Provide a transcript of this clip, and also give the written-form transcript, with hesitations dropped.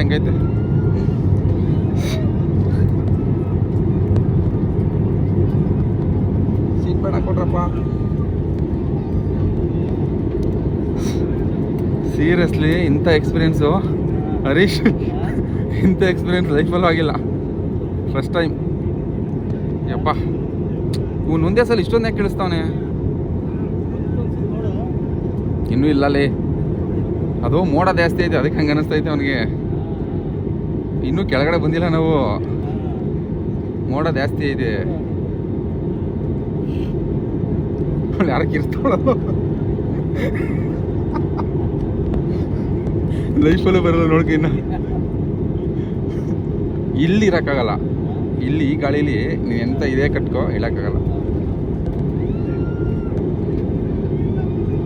ಹೆಂಗೈತೆ. ಸೀಟ್ ಬೇಡ ಕೊಡ್ರಪ್ಪ. ಸೀರಿಯಸ್ಲಿ ಇಂಥ ಎಕ್ಸ್ಪೀರಿಯೆನ್ಸು ಹರೀಶ್, ಇಂಥ ಎಕ್ಸ್ಪೀರಿಯೆನ್ಸ್ ಲೈಫಲ್ಲೂ ಆಗಿಲ್ಲ. First time. ಯಪ್ಪ, ಇವನು ಒಂದೇ ಸಲ ಇಷ್ಟೊಂದು ಯಾಕೆ ಕೇಳಿಸ್ತಾವನೆ? ಇನ್ನೂ ಇಲ್ಲಲ್ಲಿ, ಅದು ಮೋಡ ಜಾಸ್ತಿ ಐತೆ, ಅದಕ್ಕೆ ಹಂಗೆ ಅನ್ನಿಸ್ತೈತೆ ಅವನಿಗೆ. ಇನ್ನೂ ಕೆಳಗಡೆ ಬಂದಿಲ್ಲ ನಾವು, ಮೋಡ ಜಾಸ್ತಿ ಐತೆ. ಯಾರು ಕಿರ್ಸ್ತಾವಳ ಲೈಫಲ್ಲೂ ಬರಲ್ಲ ನೋಡ್ಕ. ಇನ್ನು ಇಲ್ಲಿ ಇರೋಕ್ಕಾಗಲ್ಲ, ಇಲ್ಲಿ ಈ ಗಾಳೀಲಿ ನೀನು ಎಂತ ಇದೇ ಕಟ್ಕೋ, ಹೇಳೋಕ್ಕಾಗಲ್ಲ.